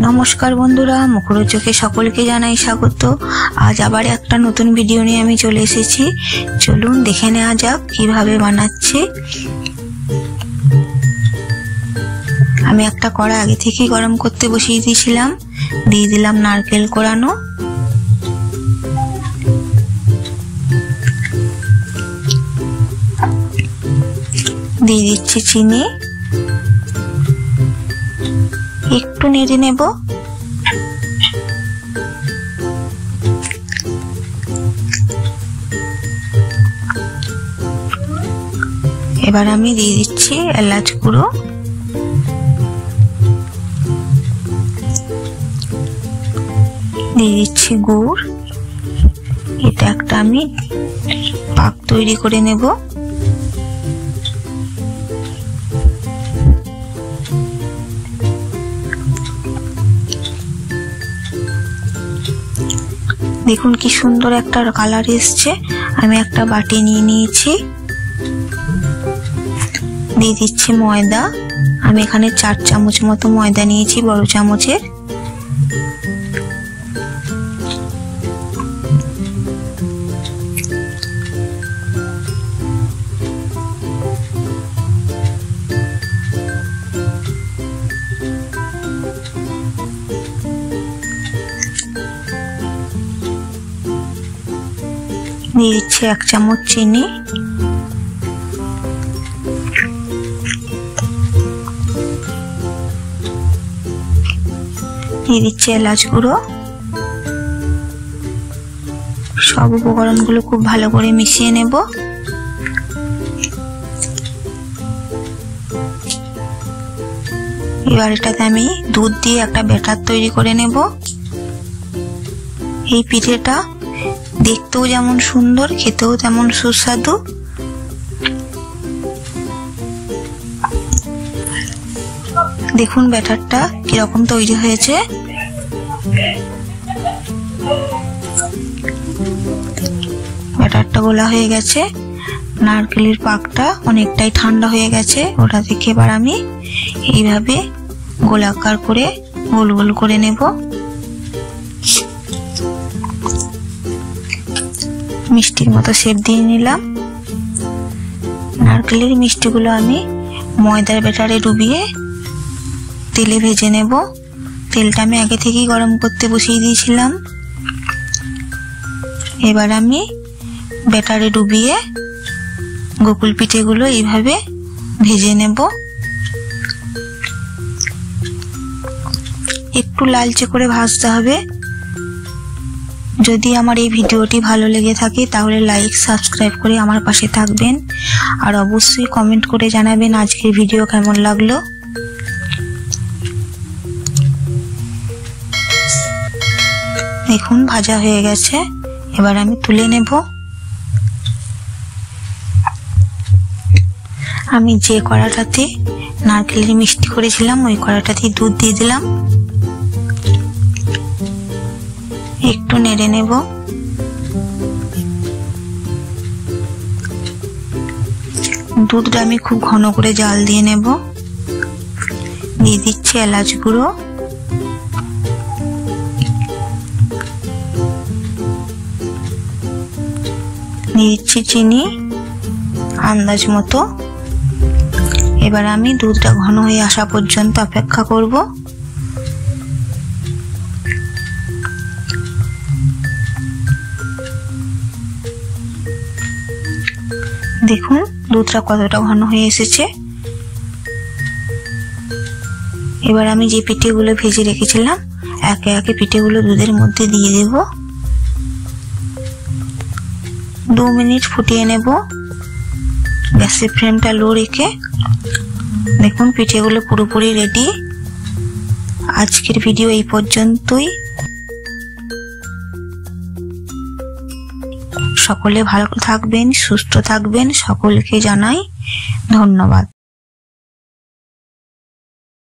নমস্কার বন্ধুরা, মুখরোচকে সকলকে জানাই স্বাগত। আজ আবার একটা নতুন ভিডিও নিয়ে আমি চলে এসেছি। চলুন দেখে নেওয়া যাক কিভাবে বানাচ্ছি। আমি একটা কড়া আগে থেকেই গরম করতে বসিয়ে দিয়েছিলাম। দিয়ে দিলাম নারকেল কোড়ানো, দিয়ে দিচ্ছি চিনি, একটু নেড়ে নেব। এবার আমি দিয়ে দিচ্ছি এলাচ গুঁড়ো, দিয়ে দিচ্ছি গুড়। এটা একটা আমি পাক তৈরি করে নেব। দেখুন কি সুন্দর একটা কালার এসছে। আমি একটা বাটি নিয়ে নিয়েছি, দিয়ে দিচ্ছি ময়দা। আমি এখানে 4 চামচ মতো ময়দা নিয়েছি, বড় চামচের। দিয়ে দিচ্ছি 1 চামচ চিনি, দিয়ে দিচ্ছি এলাচ গুঁড়ো। সব উপকরণগুলো খুব ভালো করে মিশিয়ে নেব। এবার এটাতে আমি দুধ দিয়ে একটা ব্যাটার তৈরি করে নেব। এই পিঠেটা দেখতেও যেমন সুন্দর, খেতেও তেমন সুস্বাদু। দেখুন ব্যাটারটা কিরকম তৈরি হয়েছে। ব্যাটারটা গোলা হয়ে গেছে। নারকেলের পাকটা অনেকটাই ঠান্ডা হয়ে গেছে। ওটা থেকে এবার আমি এইভাবে গোলাকার করে গোল গোল করে নেব। মিষ্টির মতো শেপ দিয়ে নিলাম। নারকেলের মিষ্টিগুলো আমি ময়দার ব্যাটারে ডুবিয়ে তেলে ভেজে নেব। তেলটা আমি আগে থেকেই গরম করতে বসিয়ে দিয়েছিলাম। এবার আমি ব্যাটারে ডুবিয়ে গোকুল পিঠেগুলো এইভাবে ভেজে নেব। একটু লালচে করে ভাজতে হবে। যদি আমার এই ভিডিওটি ভালো লেগে থাকে তাহলে লাইক সাবস্ক্রাইব করে আমার পাশে থাকবেন। আর অবশ্যই কমেন্ট করে জানাবেন আজকের ভিডিও কেমন লাগলো। দেখুন ভাজা হয়ে গেছে। এবার আমি তুলে নেব। আমি যে কড়াটাতে নারকেলের মিষ্টি করেছিলাম ওই কড়াটাতেই দুধ দিয়ে দিলাম। একটু নেড়ে নেব। দুধটা আমি খুব ঘন করে জাল দিয়ে নেব। দিয়ে দিচ্ছি এলাচ গুঁড়ো, দিয়ে দিচ্ছি চিনি আন্দাজ মতো। এবার আমি দুধটা ঘন হয়ে আসা পর্যন্ত অপেক্ষা করব। দেখুন দুধটা কতটা ঘন হয়ে এসেছে। এবার আমি যে পিঠেগুলো ভেজে রেখেছিলাম একে একে পিঠেগুলো দুধের মধ্যে দিয়ে দেব। 2 মিনিট ফুটিয়ে নেব গ্যাসের ফ্লেমটা লো রেখে। দেখুন পিঠেগুলো পুরোপুরি রেডি। আজকের ভিডিও এই পর্যন্তই। সকলে ভালো থাকবেন, সুস্থ থাকবেন। সকলকে জানাই ধন্যবাদ।